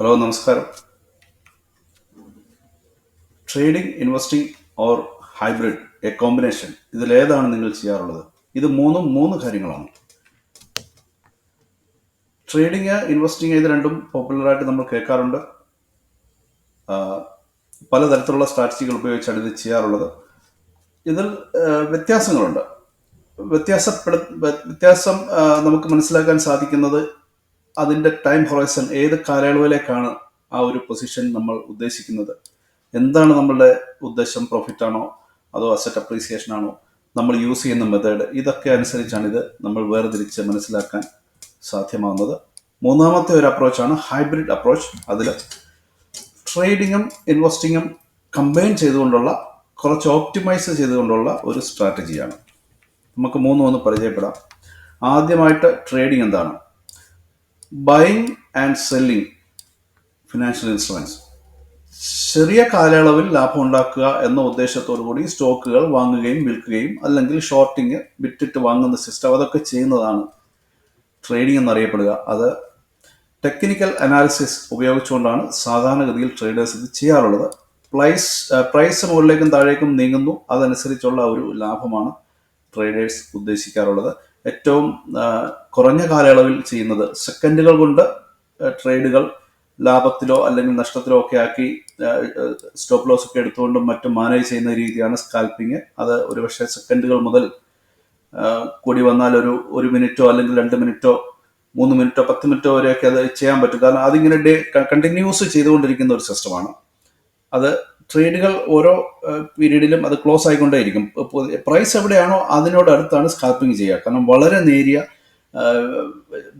Hello നമസ്കാരം. Trading, investing or hybrid, a combination, ഇതിലേതാണ് നിങ്ങൾ ചെയ്യാറുള്ളത്? ഇത് മൂന്ന് കാര്യങ്ങളാണ്. ട്രേഡിങ്, ഇൻവെസ്റ്റിംഗ്, ഇത് രണ്ടും പോപ്പുലറായിട്ട് നമ്മൾ കേൾക്കാറുണ്ട്. പലതരത്തിലുള്ള സ്ട്രാറ്റജികൾ ഉപയോഗിച്ചാണ് ഇത് ചെയ്യാറുള്ളത്. ഇതിൽ വ്യത്യാസങ്ങളുണ്ട്. വ്യത്യാസം നമുക്ക് മനസ്സിലാക്കാൻ സാധിക്കുന്നത് അതിൻ്റെ ടൈം ഹൊറൈസൺ, ഏത് കാലയളവിലേക്കാണ് ആ ഒരു പൊസിഷൻ നമ്മൾ ഉദ്ദേശിക്കുന്നത്, എന്താണ് നമ്മളുടെ ഉദ്ദേശം, പ്രോഫിറ്റ് ആണോ അതോ അസറ്റ് അപ്രീസിയേഷൻ ആണോ, നമ്മൾ യൂസ് ചെയ്യുന്ന മെത്തേഡ്, ഇതൊക്കെ അനുസരിച്ചാണ് ഇത് നമ്മൾ വേർതിരിച്ച് മനസ്സിലാക്കാൻ സാധ്യമാകുന്നത്. മൂന്നാമത്തെ ഒരു അപ്രോച്ചാണ് ഹൈബ്രിഡ് അപ്രോച്ച്. അതിൽ ട്രേഡിങ്ങും ഇൻവെസ്റ്റിങ്ങും കമ്പൈൻ ചെയ്തുകൊണ്ടുള്ള, കുറച്ച് ഓപ്റ്റിമൈസ് ചെയ്തുകൊണ്ടുള്ള ഒരു സ്ട്രാറ്റജിയാണ്. നമുക്ക് മൂന്നും പരിചയപ്പെടാം. ആദ്യമായിട്ട് ട്രേഡിംഗ് എന്താണ്? Buying and selling financial instruments. ചെറിയ കാലയളവിൽ ലാഭം ഉണ്ടാക്കുക എന്ന ഉദ്ദേശത്തോടു കൂടി സ്റ്റോക്കുകൾ വാങ്ങുകയും വിൽക്കുകയും, അല്ലെങ്കിൽ ഷോർട്ടിങ്, വിറ്റിട്ട് വാങ്ങുന്ന സിസ്റ്റം, അതൊക്കെ ചെയ്യുന്നതാണ് ട്രേഡിംഗ് എന്നറിയപ്പെടുക. അത് ടെക്നിക്കൽ അനാലിസിസ് ഉപയോഗിച്ചുകൊണ്ടാണ് സാധാരണഗതിയിൽ ട്രേഡേഴ്സ് ഇത് ചെയ്യാറുള്ളത്. പ്രൈസ് മുകളിലേക്കും താഴേക്കും നീങ്ങുന്നു, അതനുസരിച്ചുള്ള ഒരു ലാഭമാണ് ട്രേഡേഴ്സ് ഉദ്ദേശിക്കാറുള്ളത്. ഏറ്റവും കുറഞ്ഞ കാലയളവിൽ ചെയ്യുന്നത്, സെക്കൻഡുകൾ കൊണ്ട് ട്രേഡുകൾ ലാഭത്തിലോ അല്ലെങ്കിൽ നഷ്ടത്തിലോ ഒക്കെ ആക്കി സ്റ്റോപ്പ് ലോസ് ഒക്കെ എടുത്തുകൊണ്ടും മറ്റും മാനേജ് ചെയ്യുന്ന രീതിയാണ് സ്കാൽപ്പിങ്. അത് ഒരുപക്ഷെ സെക്കൻഡുകൾ മുതൽ കൂടി വന്നാൽ ഒരു മിനിറ്റോ അല്ലെങ്കിൽ 2 മിനിറ്റോ 3 മിനിറ്റോ 10 മിനിറ്റോ വരെയൊക്കെ അത് ചെയ്യാൻ പറ്റും. കാരണം അതിങ്ങനെ കണ്ടിന്യൂസ് ചെയ്തുകൊണ്ടിരിക്കുന്ന ഒരു സിസ്റ്റമാണ്. അത് ട്രേഡുകൾ ഓരോ പീരീഡിലും അത് ക്ലോസ് ആയിക്കൊണ്ടേയിരിക്കും. പ്രൈസ് എവിടെയാണോ അതിനോട് അടുത്താണ് സ്കാൽപ്പിംഗ് ചെയ്യുക. കാരണം വളരെ നേരിയ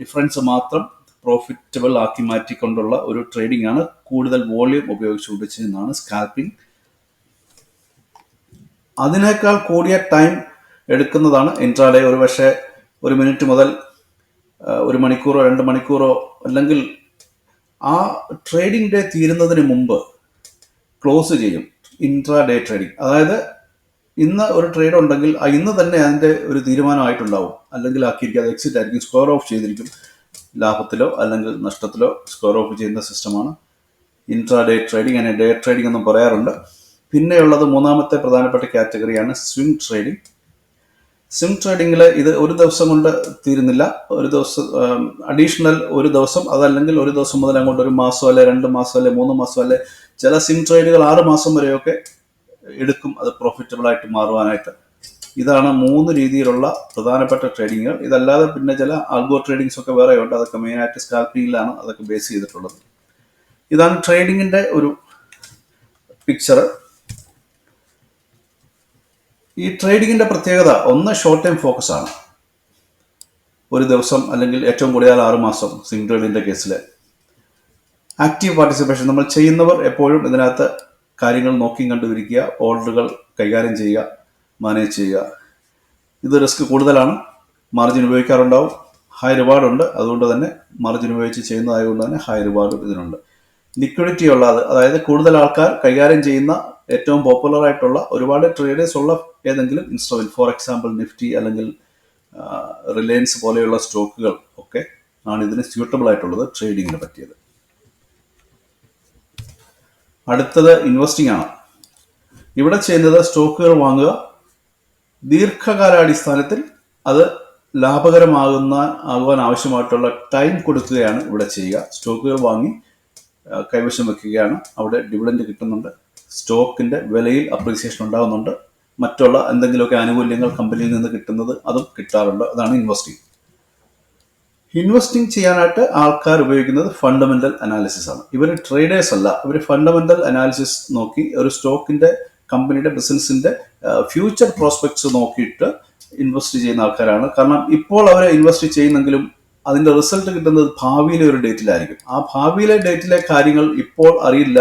ഡിഫറൻസ് മാത്രം പ്രോഫിറ്റബിൾ ആക്കി മാറ്റിക്കൊണ്ടുള്ള ഒരു ട്രേഡിംഗ് ആണ്. കൂടുതൽ വോള്യൂം ഉപയോഗിച്ചുകൊണ്ട് ചെയ്യുന്നതാണ് സ്കാൽപ്പിംഗ്. അതിനേക്കാൾ കൂടിയ ടൈം എടുക്കുന്നതാണ് ഇൻട്രാഡേ. ഒരുപക്ഷെ 1 മിനിറ്റ് മുതൽ 1 മണിക്കൂറോ 2 മണിക്കൂറോ, അല്ലെങ്കിൽ ആ ട്രേഡിംഗ് ഡേ തീരുന്നതിന് മുമ്പ് ക്ലോസ് ചെയ്യും ഇൻട്രാഡേ ട്രേഡിംഗ്. അതായത് ഇന്ന് ഒരു ട്രേഡ് ഉണ്ടെങ്കിൽ ഇന്ന് തന്നെ അതിൻ്റെ ഒരു തീരുമാനമായിട്ടുണ്ടാവും, അല്ലെങ്കിൽ ആക്കിയിരിക്കും, അത് എക്സിറ്റ് ആയിരിക്കും, സ്ക്വയർ ഓഫ് ചെയ്തിരിക്കും. ലാഭത്തിലോ അല്ലെങ്കിൽ നഷ്ടത്തിലോ സ്ക്വയർ ഓഫ് ചെയ്യുന്ന സിസ്റ്റമാണ് ഇൻട്രാഡേ ട്രേഡിംഗ്. അതിനെ ഡേ ട്രേഡിംഗ് എന്നും പറയാറുണ്ട്. പിന്നെയുള്ളത് മൂന്നാമത്തെ പ്രധാനപ്പെട്ട കാറ്റഗറിയാണ് സ്വിംഗ് ട്രേഡിംഗ്. സ്വിംഗ് ട്രേഡിങ്ങിൽ ഇത് ഒരു ദിവസം കൊണ്ട് തീരുന്നില്ല. ഒരു ദിവസം അഡീഷണൽ ഒരു ദിവസം, അതല്ലെങ്കിൽ ഒരു ദിവസം മുതൽ അങ്ങോട്ട് 1 മാസം അല്ലെ 2 മാസം അല്ലെ 3 മാസം അല്ലെ ചില സ്വിംഗ് ട്രേഡുകൾ 6 മാസം വരെയൊക്കെ എടുക്കും അത് പ്രോഫിറ്റബിൾ ആയിട്ട് മാറുവാനായിട്ട്. ഇതാണ് 3 രീതിയിലുള്ള പ്രധാനപ്പെട്ട ട്രേഡിങ്ങുകൾ. ഇതല്ലാതെ പിന്നെ ചില ആൽഗോ ട്രേഡിങ്സ് ഒക്കെ വേറെ ഉണ്ട്. അതൊക്കെ മെയിനായിട്ട് സ്കാൽപ്പിങ്ങിലാണ് അതൊക്കെ ബേസ് ചെയ്തിട്ടുള്ളത്. ഇതാണ് ട്രേഡിങ്ങിന്റെ ഒരു പിക്ചർ. ഈ ട്രേഡിങ്ങിന്റെ പ്രത്യേകത, ഒന്ന് ഷോർട്ട് ടൈം ഫോക്കസ് ആണ്. ഒരു ദിവസം അല്ലെങ്കിൽ ഏറ്റവും കൂടുതൽ 6 മാസം സ്വിംഗ് ട്രേഡിന്റെ കേസിൽ. ആക്റ്റീവ് പാർട്ടിസിപ്പേഷൻ, നമ്മൾ ചെയ്യുന്നവർ എപ്പോഴും ഇതിനകത്ത് കാര്യങ്ങൾ നോക്കി കണ്ടുപിടിക്കുക, ഓർഡറുകൾ കൈകാര്യം ചെയ്യുക, മാനേജ് ചെയ്യുക. ഇത് റിസ്ക് കൂടുതലാണ്, മാർജിൻ ഉപയോഗിക്കാറുണ്ടാവും, ഹൈ റിവാർഡ് ഉണ്ട്. അതുകൊണ്ട് തന്നെ മാർജിൻ ഉപയോഗിച്ച് ചെയ്യുന്നതായതുകൊണ്ട് തന്നെ ഹൈ റിവാർഡും ഇതിനുണ്ട്. ലിക്വിഡിറ്റി ഉള്ളത്, അതായത് കൂടുതൽ ആൾക്കാർ കൈകാര്യം ചെയ്യുന്ന, ഏറ്റവും പോപ്പുലർ ആയിട്ടുള്ള, ഒരുപാട് ട്രേഡേഴ്സ് ഉള്ള ഏതെങ്കിലും ഇൻസ്ട്രുമെന്റ്, ഫോർ എക്സാമ്പിൾ നിഫ്റ്റി അല്ലെങ്കിൽ റിലയൻസ് പോലെയുള്ള സ്റ്റോക്കുകൾ ഒക്കെ ആണ് ഇതിന് സ്യൂട്ടബിൾ ആയിട്ടുള്ളത്, ട്രേഡിങ്ങിന് പറ്റിയത്. അടുത്തത് ഇൻവെസ്റ്റിംഗ് ആണ്. ഇവിടെ ചെയ്യുന്നത് സ്റ്റോക്കുകൾ വാങ്ങുക, ദീർഘകാലാടിസ്ഥാനത്തിൽ അത് ആകുവാൻ ആവശ്യമായിട്ടുള്ള ടൈം കൊടുക്കുകയാണ് ഇവിടെ ചെയ്യുക. സ്റ്റോക്കുകൾ വാങ്ങി കൈവശം വെക്കുകയാണ്, അവിടെ ഡിവിഡൻഡ് കിട്ടുന്നുണ്ട്, സ്റ്റോക്കിന്റെ വിലയിൽ അപ്രീസിയേഷൻ ഉണ്ടാകുന്നുണ്ട്, മറ്റുള്ള എന്തെങ്കിലുമൊക്കെ ആനുകൂല്യങ്ങൾ കമ്പനിയിൽ നിന്ന് കിട്ടുന്നത് അതും കിട്ടാറുണ്ട്. അതാണ് ഇൻവെസ്റ്റിംഗ്. ഇൻവെസ്റ്റിംഗ് ചെയ്യാനായിട്ട് ആൾക്കാർ ഉപയോഗിക്കുന്നത് ഫണ്ടമെന്റൽ അനാലിസിസ് ആണ്. ഇവർ ട്രേഡേഴ്സ് അല്ല, ഇവർ ഫണ്ടമെന്റൽ അനാലിസിസ് നോക്കി ഒരു സ്റ്റോക്കിന്റെ, കമ്പനിയുടെ, ബിസിനസിന്റെ ഫ്യൂച്ചർ പ്രോസ്പെക്ട്സ് നോക്കിയിട്ട് ഇൻവെസ്റ്റ് ചെയ്യുന്ന ആൾക്കാരാണ്. കാരണം ഇപ്പോൾ അവർ ഇൻവെസ്റ്റ് ചെയ്യുന്നെങ്കിലും അതിന്റെ റിസൾട്ട് കിട്ടുന്നത് ഭാവിയിലെ ഒരു ഡേറ്റിലായിരിക്കും. ആ ഭാവിയിലെ ഡേറ്റിലെ കാര്യങ്ങൾ ഇപ്പോൾ അറിയില്ല.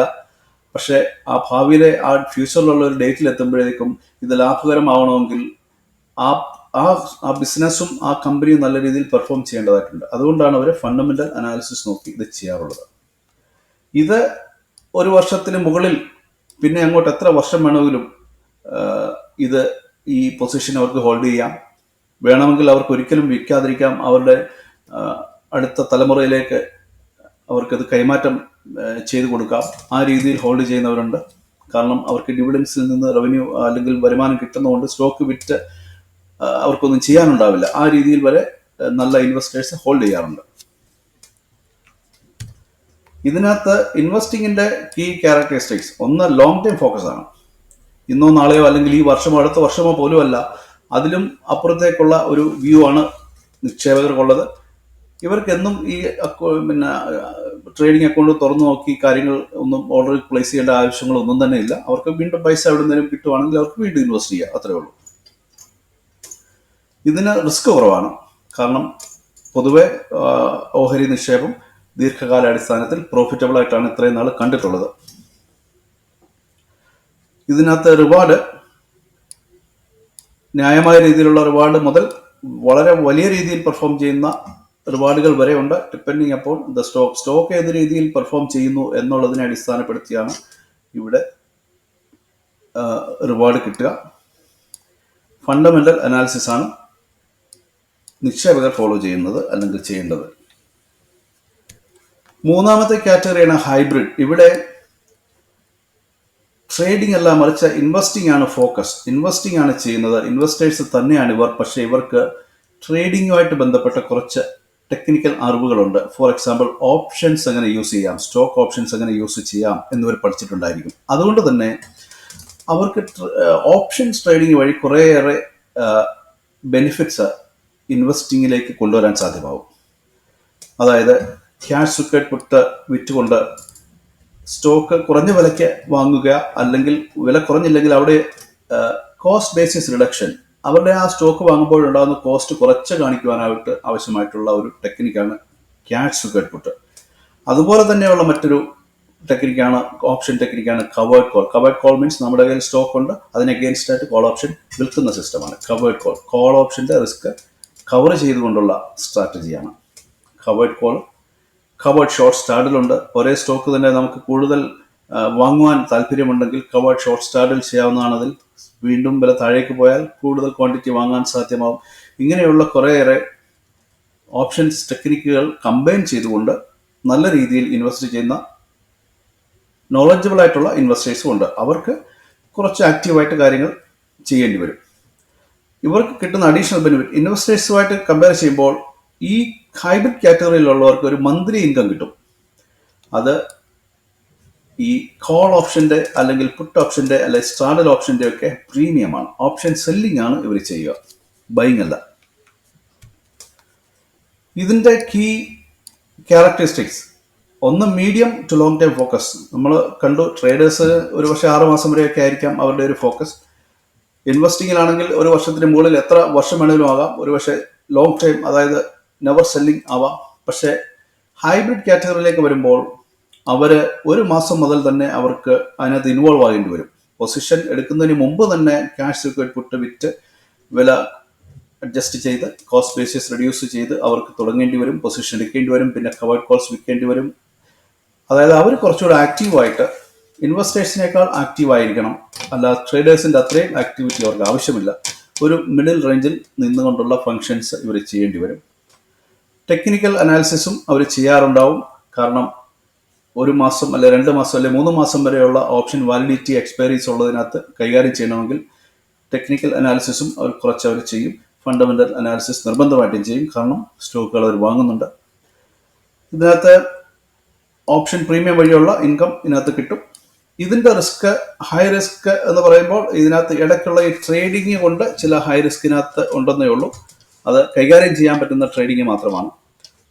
പക്ഷെ ആ ഭാവിയിലെ, ആ ഫ്യൂച്ചറിലുള്ള ഒരു ഡേറ്റിൽ എത്തുമ്പോഴേക്കും ഇത് ലാഭകരമാവണമെങ്കിൽ ആ ബിസിനസ്സും ആ കമ്പനിയും നല്ല രീതിയിൽ പെർഫോം ചെയ്യേണ്ടതായിട്ടുണ്ട്. അതുകൊണ്ടാണ് അവർ ഫണ്ടമെന്റൽ അനാലിസിസ് നോക്കി ഇത് ചെയ്യാറുള്ളത്. ഇത് 1 വർഷത്തിന് മുകളിൽ, പിന്നെ അങ്ങോട്ട് എത്ര വർഷം വേണമെങ്കിലും ഇത്, ഈ പൊസിഷൻ അവർക്ക് ഹോൾഡ് ചെയ്യാം. വേണമെങ്കിൽ അവർക്ക് ഒരിക്കലും വിൽക്കാതിരിക്കാം. അവരുടെ അടുത്ത തലമുറയിലേക്ക് അവർക്കത് കൈമാറ്റം ചെയ്തു കൊടുക്കാം. ആ രീതിയിൽ ഹോൾഡ് ചെയ്യുന്നവരുണ്ട്. കാരണം അവർക്ക് ഡിവിഡൻസിൽ നിന്ന് റവന്യൂ അല്ലെങ്കിൽ വരുമാനം കിട്ടുന്നതുകൊണ്ട് സ്റ്റോക്ക് വിറ്റ് അവർക്കൊന്നും ചെയ്യാനുണ്ടാവില്ല. ആ രീതിയിൽ വരെ നല്ല ഇൻവെസ്റ്റേഴ്സ് ഹോൾഡ് ചെയ്യാറുണ്ട്. ഇതിനകത്ത് ഇൻവെസ്റ്റിങ്ങിന്റെ കീ ക്യാരക്ടറിസ്റ്റിക്സ് ഒന്ന് ലോങ് ടൈം ഫോക്കസ് ആണ്. ഇന്നോ നാളെയോ അല്ലെങ്കിൽ ഈ വർഷമോ അടുത്ത വർഷമോ പോലും അല്ല, അതിലും അപ്പുറത്തേക്കുള്ള ഒരു വ്യൂ ആണ് നിക്ഷേപകർക്കുള്ളത്. ഇവർക്കെന്നും ഈ ട്രേഡിംഗ് അക്കൗണ്ട് തുറന്നു നോക്കി കാര്യങ്ങൾ ഒന്നും ഓർഡർ പ്ലേസ് ചെയ്യേണ്ട ആവശ്യങ്ങളൊന്നും തന്നെ ഇല്ല. അവർക്ക് വീണ്ടും പൈസ എവിടെ നിന്നും കിട്ടുവാണെങ്കിൽ അവർക്ക് വീണ്ടും ഇൻവെസ്റ്റ് ചെയ്യുക, അത്രേ ഉള്ളൂ. ഇതിന് റിസ്ക് കുറവാണ്. കാരണം പൊതുവെ ഓഹരി നിക്ഷേപം ദീർഘകാലാടിസ്ഥാനത്തിൽ പ്രോഫിറ്റബിൾ ആയിട്ടാണ് ഇത്രയും നാൾ കണ്ടിട്ടുള്ളത്. ഇതിനകത്ത് റിവാർഡ് ന്യായമായ രീതിയിലുള്ള റിവാർഡ് മുതൽ വളരെ വലിയ രീതിയിൽ പെർഫോം ചെയ്യുന്ന റിവാർഡുകൾ വരെ ഉണ്ട്. ഡിപ്പെൻഡിങ് അപ്പോൾ ദ സ്റ്റോക്ക് ഏത് രീതിയിൽ പെർഫോം ചെയ്യുന്നു എന്നുള്ളതിനെ അടിസ്ഥാനപ്പെടുത്തിയാണ് ഇവിടെ റിവാർഡ് കിട്ടുക. ഫണ്ടമെന്റൽ അനാലിസിസ് ആണ് നിക്ഷേപകർ ഫോളോ ചെയ്യുന്നത് അല്ലെങ്കിൽ ചെയ്യേണ്ടത്. മൂന്നാമത്തെ കാറ്റഗറിയാണ് ഹൈബ്രിഡ്. ഇവിടെ ട്രേഡിംഗ് അല്ല, മറിച്ച് ഇൻവെസ്റ്റിംഗ് ആണ് ഫോക്കസ്. ഇൻവെസ്റ്റിംഗ് ആണ് ചെയ്യുന്നത്, ഇൻവെസ്റ്റേഴ്സ് തന്നെയാണ് ഇവർ. പക്ഷേ ഇവർക്ക് ട്രേഡിങ്ങുമായിട്ട് ബന്ധപ്പെട്ട കുറച്ച് ടെക്നിക്കൽ അറിവുകളുണ്ട്. ഫോർ എക്സാമ്പിൾ, ഓപ്ഷൻസ് എങ്ങനെ യൂസ് ചെയ്യാം, സ്റ്റോക്ക് ഓപ്ഷൻസ് എങ്ങനെ യൂസ് ചെയ്യാം എന്നിവർ പഠിച്ചിട്ടുണ്ടായിരിക്കും. അതുകൊണ്ട് തന്നെ അവർക്ക് ഓപ്ഷൻസ് ട്രേഡിംഗ് വഴി കുറേയേറെ ബെനിഫിറ്റ്സ് ഇൻവെസ്റ്റിങ്ങിലേക്ക് കൊണ്ടുവരാൻ സാധ്യമാവും. അതായത് ക്യാഷ് സെക്യൂർഡ് പുട്ട് വിറ്റുകൊണ്ട് സ്റ്റോക്ക് കുറഞ്ഞ വിലയ്ക്ക് വാങ്ങുക, അല്ലെങ്കിൽ വില കുറഞ്ഞില്ലെങ്കിൽ അവിടെ കോസ്റ്റ് ബേസിസ് റിഡക്ഷൻ, അവരുടെ ആ സ്റ്റോക്ക് വാങ്ങുമ്പോഴുണ്ടാകുന്ന കോസ്റ്റ് കുറച്ച് കാണിക്കുവാനായിട്ട് ആവശ്യമായിട്ടുള്ള ഒരു ടെക്നിക്കാണ് ക്യാഷ് സെക്യൂർഡ് പുട്ട്. അതുപോലെ തന്നെയുള്ള മറ്റൊരു ടെക്നിക്കാണ് ഓപ്ഷൻ ടെക്നിക്കാണ് covered call. Covered call means നമ്മുടെ കയ്യിൽ സ്റ്റോക്ക് ഉണ്ട്, അതിന് അഗെയിൻസ്റ്റ് ആയിട്ട് കോൾ ഓപ്ഷൻ വിൽക്കുന്ന സിസ്റ്റമാണ് കവേർഡ് കോൾ. കോൾ ഓപ്ഷന്റെ റിസ്ക് കവർ ചെയ്തുകൊണ്ടുള്ള സ്ട്രാറ്റജിയാണ് കവേർഡ് കോൾ. കവേർഡ് ഷോർട്ട് സ്റ്റാർഡിലുണ്ട്. ഒരേ സ്റ്റോക്ക് തന്നെ നമുക്ക് കൂടുതൽ വാങ്ങുവാൻ താല്പര്യമുണ്ടെങ്കിൽ കവേർഡ് ഷോർട്ട് സ്റ്റാർഡിൽ ചെയ്യാവുന്നതാണ്. അതിൽ വീണ്ടും വില താഴേക്ക് പോയാൽ കൂടുതൽ ക്വാണ്ടിറ്റി വാങ്ങാൻ സാധ്യമാവും. ഇങ്ങനെയുള്ള കുറേയേറെ ഓപ്ഷൻസ് ടെക്നിക്കുകൾ കമ്പൈൻ ചെയ്തുകൊണ്ട് നല്ല രീതിയിൽ ഇൻവെസ്റ്റ് ചെയ്യുന്ന നോളജബിൾ ആയിട്ടുള്ള ഇൻവെസ്റ്റേഴ്സും ഉണ്ട്. അവർക്ക് കുറച്ച് ആക്റ്റീവായിട്ട് കാര്യങ്ങൾ ചെയ്യേണ്ടി വരും. ഇവർക്ക് കിട്ടുന്ന അഡീഷണൽ ബെനിഫിറ്റ് ഇൻവെസ്റ്റേഴ്സുമായിട്ട് കമ്പയർ ചെയ്യുമ്പോൾ ഈ ഹൈബ്രിഡ് കാറ്റഗറിയിലുള്ളവർക്ക് ഒരു മന്ത്ലി ഇൻകം കിട്ടും. അത് ഈ കോൾ ഓപ്ഷന്റെ അല്ലെങ്കിൽ പുട്ട് ഓപ്ഷന്റെ അല്ലെങ്കിൽ സ്റ്റാർഡൽ ഓപ്ഷന്റെ ഒക്കെ പ്രീമിയമാണ്. ഓപ്ഷൻ സെല്ലിംഗ് ആണ് ഇവർ ചെയ്യുക, ബൈങ് അല്ല. ഇതിന്റെ കീ ക്യാരക്ടറിസ്റ്റിക്സ് ഒന്ന് medium to long time focus. നമ്മൾ കണ്ടു, ട്രേഡേഴ്സ് ഒരു പക്ഷേ 6 മാസം വരെയൊക്കെ ആയിരിക്കാം അവരുടെ ഒരു ഫോക്കസ്. ഇൻവെസ്റ്റിങ്ങിലാണെങ്കിൽ ഒരു വർഷത്തിന് മുകളിൽ എത്ര വർഷം വേണമെങ്കിലും ആകാം. ഒരു പക്ഷേ ലോങ് ടൈം, അതായത് നെവർ സെല്ലിംഗ് ആവാം. പക്ഷേ ഹൈബ്രിഡ് കാറ്റഗറിയിലേക്ക് വരുമ്പോൾ അവർ ഒരു മാസം മുതൽ തന്നെ അവർക്ക് അതിനകത്ത് ഇൻവോൾവ് ആകേണ്ടി വരും. പൊസിഷൻ എടുക്കുന്നതിന് മുമ്പ് തന്നെ ക്യാഷ് സെക്യൂർഡ് പുട്ട് വിറ്റ് വില അഡ്ജസ്റ്റ് ചെയ്ത് കോസ്റ്റ് ബേസിസ് റെഡ്യൂസ് ചെയ്ത് അവർക്ക് തുടങ്ങേണ്ടി വരും, പൊസിഷൻ എടുക്കേണ്ടി വരും, പിന്നെ കവേർഡ് കോൾസ് വിൽക്കേണ്ടി വരും. അതായത് അവർ കുറച്ചുകൂടെ ആക്റ്റീവായിട്ട്, ഇൻവെസ്റ്റേഴ്സിനേക്കാൾ ആക്റ്റീവായിരിക്കണം. അല്ല, ട്രേഡേഴ്സിൻ്റെ അത്രയും ആക്ടിവിറ്റി അവർക്ക് ആവശ്യമില്ല. ഒരു മിഡിൽ റേഞ്ചിൽ നിന്നുകൊണ്ടുള്ള ഫങ്ഷൻസ് ഇവർ ചെയ്യേണ്ടി വരും. ടെക്നിക്കൽ അനാലിസിസും അവർ ചെയ്യാറുണ്ടാവും. കാരണം 1 മാസം അല്ലെ 2 മാസം അല്ലെ 3 മാസം വരെയുള്ള ഓപ്ഷൻ വാലിഡിറ്റി എക്സ്പയറീസ് ഉള്ളതിനകത്ത് കൈകാര്യം ചെയ്യണമെങ്കിൽ ടെക്നിക്കൽ അനാലിസിസും അവർ ചെയ്യും. ഫണ്ടമെന്റൽ അനാലിസിസ് നിർബന്ധമായിട്ടും ചെയ്യും. കാരണം സ്റ്റോക്കുകൾ അവർ വാങ്ങുന്നുണ്ട്. ഇതിനകത്ത് ഓപ്ഷൻ പ്രീമിയം വഴിയുള്ള ഇൻകം ഇതിനകത്ത് കിട്ടും. ഇതിന്റെ റിസ്ക്, ഹൈ റിസ്ക് എന്ന് പറയുമ്പോൾ ഇതിനകത്ത് ഇടയ്ക്കുള്ള ഈ ട്രേഡിങ് കൊണ്ട് ചില ഹൈ റിസ്കിനകത്ത് ഉണ്ടെന്നേ ഉള്ളൂ. അത് കൈകാര്യം ചെയ്യാൻ പറ്റുന്ന ട്രേഡിങ് മാത്രമാണ്,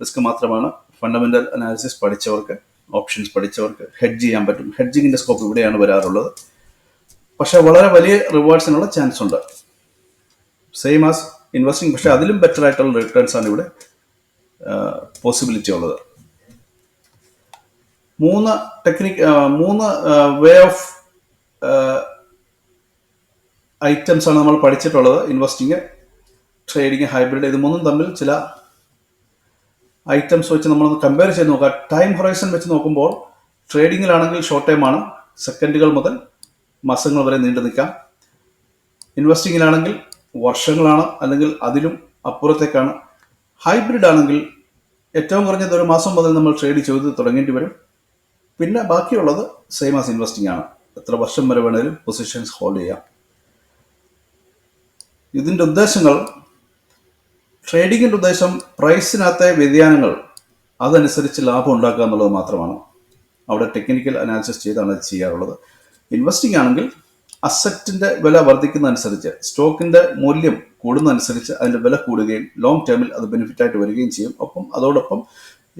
റിസ്ക് മാത്രമാണ്. ഫണ്ടമെന്റൽ അനാലിസിസ് പഠിച്ചവർക്ക്, ഓപ്ഷൻസ് പഠിച്ചവർക്ക് ഹെഡ്ജ് ചെയ്യാൻ പറ്റും. ഹെഡ്ജിങ്ങിന്റെ സ്കോപ്പ് ഇവിടെയാണ് വരാറുള്ളത്. പക്ഷെ വളരെ വലിയ റിവാർഡ്സിനുള്ള ചാൻസ് ഉണ്ട്, സെയിം ആസ് ഇൻവെസ്റ്റിംഗ്. പക്ഷെ അതിലും ബെറ്റർ ആയിട്ടുള്ള റിട്ടേൺസ് ആണ് ഇവിടെ പോസിബിലിറ്റി ഉള്ളത്. 3 വേ ഓഫ് ഐറ്റംസ് ആണ് നമ്മൾ പഠിച്ചിട്ടുള്ളത്. Investing, trading, hybrid. ഇത് 3 തമ്മിൽ ചില ഐറ്റംസ് വെച്ച് നമ്മളൊന്ന് കമ്പയർ ചെയ്ത് നോക്കാം. ടൈം ഹൊറൈസൺ വെച്ച് നോക്കുമ്പോൾ ട്രേഡിങ്ങിലാണെങ്കിൽ ഷോർട്ട് ടൈം ആണ്, സെക്കൻഡുകൾ മുതൽ മാസങ്ങൾ വരെ നീണ്ടു നിൽക്കാം. ഇൻവെസ്റ്റിങ്ങിലാണെങ്കിൽ വർഷങ്ങളാണ്, അല്ലെങ്കിൽ അതിലും അപ്പുറത്തേക്കാണ്. ഹൈബ്രിഡ് ആണെങ്കിൽ ഏറ്റവും കുറഞ്ഞത് 1 മാസം മുതൽ നമ്മൾ ട്രേഡ് ചെയ്ത് തുടങ്ങേണ്ടി വരും. പിന്നെ ബാക്കിയുള്ളത് സെയിം ആസ് ഇൻവെസ്റ്റിംഗ് ആണ്. എത്ര വർഷം വരെ വേണേലും പൊസിഷൻസ് ഹോൾഡ് ചെയ്യാം. ഇതിൻ്റെ ഉദ്ദേശങ്ങൾ, ട്രേഡിങ്ങിൻ്റെ ഉദ്ദേശം പ്രൈസിനകത്തെ വ്യതിയാനങ്ങൾ അതനുസരിച്ച് ലാഭം ഉണ്ടാക്കുക എന്നുള്ളത് മാത്രമാണ്. അവിടെ ടെക്നിക്കൽ അനാലിസിസ് ചെയ്താണ് ഇത് ചെയ്യാറുള്ളത്. ഇൻവെസ്റ്റിംഗ് ആണെങ്കിൽ അസറ്റിൻ്റെ വില വർദ്ധിക്കുന്നതനുസരിച്ച്, സ്റ്റോക്കിൻ്റെ മൂല്യം കൂടുന്നതനുസരിച്ച് അതിൻ്റെ വില കൂടുകയും ലോങ് ടേമിൽ അത് ബെനിഫിറ്റായിട്ട് വരികയും ചെയ്യും. ഒപ്പം അതോടൊപ്പം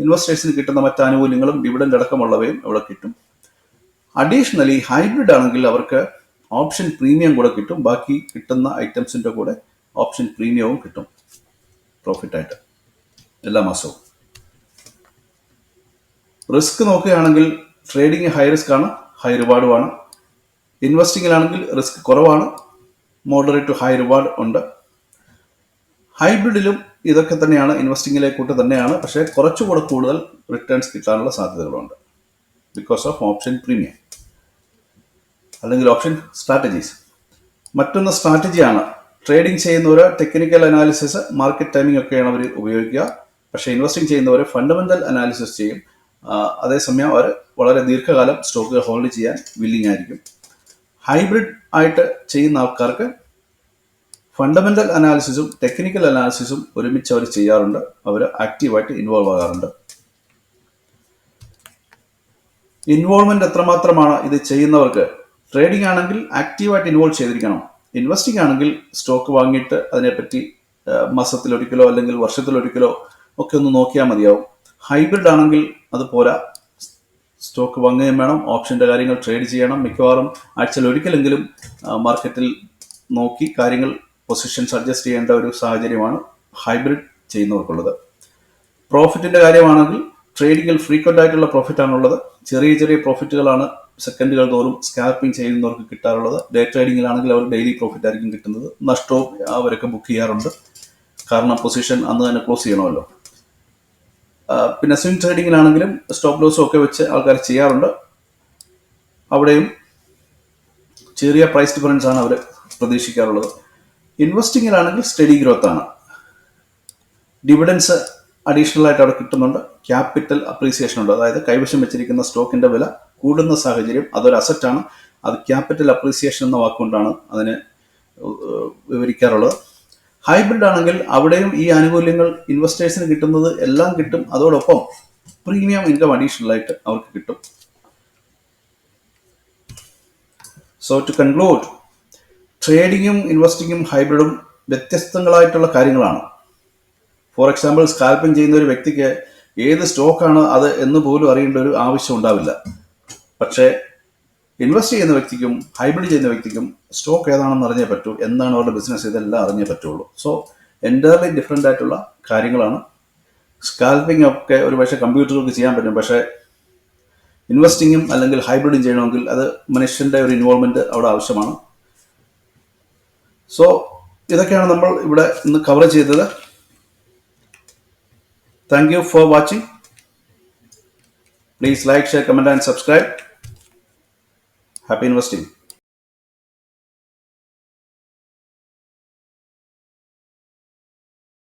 ഇൻവെസ്റ്റേഴ്സിന് കിട്ടുന്ന മറ്റ് ആനുകൂല്യങ്ങളും ഡിവിഡൻഡ് അടക്കമുള്ളവയും അവിടെ കിട്ടും. അഡീഷണലി ഹൈബ്രിഡ് ആണെങ്കിൽ അവർക്ക് ഓപ്ഷൻ പ്രീമിയം കൂടെ കിട്ടും. ബാക്കി കിട്ടുന്ന ഐറ്റംസിൻ്റെ കൂടെ ഓപ്ഷൻ പ്രീമിയവും കിട്ടും പ്രോഫിറ്റായിട്ട് എല്ലാ മാസവും. റിസ്ക് നോക്കുകയാണെങ്കിൽ ട്രേഡിങ് ഹൈ റിസ്ക് ആണ്, ഹൈ റിവാർഡുമാണ്. ഇൻവെസ്റ്റിങ്ങിലാണെങ്കിൽ റിസ്ക് കുറവാണ്, മോഡറേറ്റ് ടു ഹൈ റിവാർഡ് ഉണ്ട്. ഹൈബ്രിഡിലും ഇതൊക്കെ തന്നെയാണ്, ഇൻവെസ്റ്റിങ്ങിലെ കൂട്ട് തന്നെയാണ്. പക്ഷേ കുറച്ചുകൂടെ കൂടുതൽ റിട്ടേൺസ് കിട്ടാനുള്ള സാധ്യതകളുണ്ട് ബിക്കോസ് ഓഫ് ഓപ്ഷൻ പ്രീമിയം അല്ലെങ്കിൽ ഓപ്ഷൻ സ്ട്രാറ്റജീസ്. മറ്റൊന്ന് സ്ട്രാറ്റജിയാണ്. ട്രേഡിംഗ് ചെയ്യുന്നവർ ടെക്നിക്കൽ അനാലിസിസ്, മാർക്കറ്റ് ടൈമിംഗ് ഒക്കെയാണ് അവർ ഉപയോഗിക്കുക. പക്ഷേ ഇൻവെസ്റ്റിംഗ് ചെയ്യുന്നവർ ഫണ്ടമെൻ്റൽ അനാലിസിസ് ചെയ്യും. അതേസമയം അവർ വളരെ ദീർഘകാലം സ്റ്റോക്കുകൾ ഹോൾഡ് ചെയ്യാൻ വില്ലിങ് ആയിരിക്കും. ഹൈബ്രിഡ് ആയിട്ട് ചെയ്യുന്ന ആൾക്കാർക്ക് ഫണ്ടമെൻ്റൽ അനാലിസിസും ടെക്നിക്കൽ അനാലിസിസും ഒരുമിച്ച് അവർ ചെയ്യാറുണ്ട്. അവർ ആക്റ്റീവായിട്ട് ഇൻവോൾവ് ആകാറുണ്ട്. ഇൻവോൾവ്മെന്റ് എത്രമാത്രമാണ് ഇത് ചെയ്യുന്നവർക്ക്? ട്രേഡിംഗ് ആണെങ്കിൽ ആക്റ്റീവായിട്ട് ഇൻവോൾവ് ചെയ്തിരിക്കണം. ഇൻവെസ്റ്റിംഗ് ആണെങ്കിൽ സ്റ്റോക്ക് വാങ്ങിയിട്ട് അതിനെപ്പറ്റി മാസത്തിലൊരിക്കലോ അല്ലെങ്കിൽ വർഷത്തിലൊരിക്കലോ ഒക്കെ ഒന്ന് നോക്കിയാൽ മതിയാവും. ഹൈബ്രിഡ് ആണെങ്കിൽ അത് പോരാ, സ്റ്റോക്ക് വാങ്ങുകയും വേണം, ഓപ്ഷൻ്റെ കാര്യങ്ങൾ ട്രേഡ് ചെയ്യണം. മിക്കവാറും ആഴ്ചയിൽ ഒരിക്കലെങ്കിലും മാർക്കറ്റിൽ നോക്കി കാര്യങ്ങൾ പൊസിഷൻസ് അഡ്ജസ്റ്റ് ചെയ്യേണ്ട ഒരു സാഹചര്യമാണ് ഹൈബ്രിഡ് ചെയ്യുന്നവർക്കുള്ളത്. പ്രോഫിറ്റിൻ്റെ കാര്യമാണെങ്കിൽ ട്രേഡിങ്ങിൽ ഫ്രീക്വൻ്റ് ആയിട്ടുള്ള പ്രോഫിറ്റാണുള്ളത്. ചെറിയ ചെറിയ പ്രോഫിറ്റുകളാണ് സെക്കൻഡുകൾ തോറും സ്കാൽപ്പിംഗ് ചെയ്യുന്നവർക്ക് കിട്ടാറുള്ളത്. ഡേ ട്രേഡിങ്ങിലാണെങ്കിൽ അവർ ഡെയിലി പ്രോഫിറ്റ് ആയിരിക്കും കിട്ടുന്നത്. നഷ്ടവും അവരൊക്കെ ബുക്ക് ചെയ്യാറുണ്ട്, കാരണം പൊസിഷൻ അന്ന് തന്നെ ക്ലോസ് ചെയ്യണമല്ലോ. പിന്നെ സ്വിംഗ് ട്രേഡിങ്ങിലാണെങ്കിലും സ്റ്റോപ്പ് ലോസും ഒക്കെ വെച്ച് ആൾക്കാർ ചെയ്യാറുണ്ട്. അവിടെയും ചെറിയ പ്രൈസ് ഡിഫറൻസ് ആണ് അവർ പ്രതീക്ഷിക്കാറുള്ളത്. ഇൻവെസ്റ്റിങ്ങിലാണെങ്കിൽ സ്റ്റഡി ഗ്രോത്ത് ആണ്. ഡിവിഡൻസ് അഡീഷണൽ ആയിട്ട് അവിടെ കിട്ടുന്നുണ്ട്. ക്യാപിറ്റൽ അപ്രീസിയേഷൻ ഉണ്ട്. അതായത് കൈവശം വെച്ചിരിക്കുന്ന സ്റ്റോക്കിന്റെ വില കൂടുന്ന സാഹചര്യം, അതൊരു അസറ്റാണ്. അത് ക്യാപിറ്റൽ അപ്രീസിയേഷൻ എന്ന വാക്കുകൊണ്ടാണ് അതിനെ വിവരിക്കാറുള്ളത്. ഹൈബ്രിഡ് ആണെങ്കിൽ അവിടെയും ഈ ആനുകൂല്യങ്ങൾ ഇൻവെസ്റ്റേഴ്സിന് കിട്ടുന്നത് എല്ലാം കിട്ടും. അതോടൊപ്പം പ്രീമിയം ഇൻകം അഡീഷണൽ ആയിട്ട് അവർക്ക് കിട്ടും. സോ ടു കൺക്ലൂഡ്, ട്രേഡിങ്ങും ഇൻവെസ്റ്റിങ്ങും ഹൈബ്രിഡും വ്യത്യസ്തങ്ങളായിട്ടുള്ള കാര്യങ്ങളാണ്. ഫോർ എക്സാമ്പിൾ, സ്കാൽപ്പിംഗ് ചെയ്യുന്ന ഒരു വ്യക്തിക്ക് ഏത് സ്റ്റോക്കാണ് അത് എന്ന് പോലും അറിയേണ്ട ഒരു ആവശ്യം ഉണ്ടാവില്ല. പക്ഷേ ഇൻവെസ്റ്റ് ചെയ്യുന്ന വ്യക്തിക്കും ഹൈബ്രിഡ് ചെയ്യുന്ന വ്യക്തിക്കും സ്റ്റോക്ക് ഏതാണെന്ന് അറിഞ്ഞേ പറ്റൂ, എന്താണ് അവരുടെ ബിസിനസ്, ഇതെല്ലാം അറിഞ്ഞേ പറ്റുള്ളൂ. സോ എൻ്റയർലി ഡിഫറെൻ്റ് ആയിട്ടുള്ള കാര്യങ്ങളാണ്. സ്കാൽപ്പിംഗ് ഒക്കെ ഒരു പക്ഷേ കമ്പ്യൂട്ടറുകൾക്ക് ചെയ്യാൻ പറ്റും. പക്ഷേ ഇൻവെസ്റ്റിങ്ങും അല്ലെങ്കിൽ ഹൈബ്രിഡും ചെയ്യണമെങ്കിൽ അത് മനുഷ്യൻ്റെ ഒരു ഇൻവോൾവ്മെൻറ്റ് അവിടെ ആവശ്യമാണ്. സോ ഇതൊക്കെയാണ് നമ്മൾ ഇവിടെ ഇന്ന് കവർ ചെയ്തത്. Thank you for watching. Please like, share, comment and subscribe. Happy investing.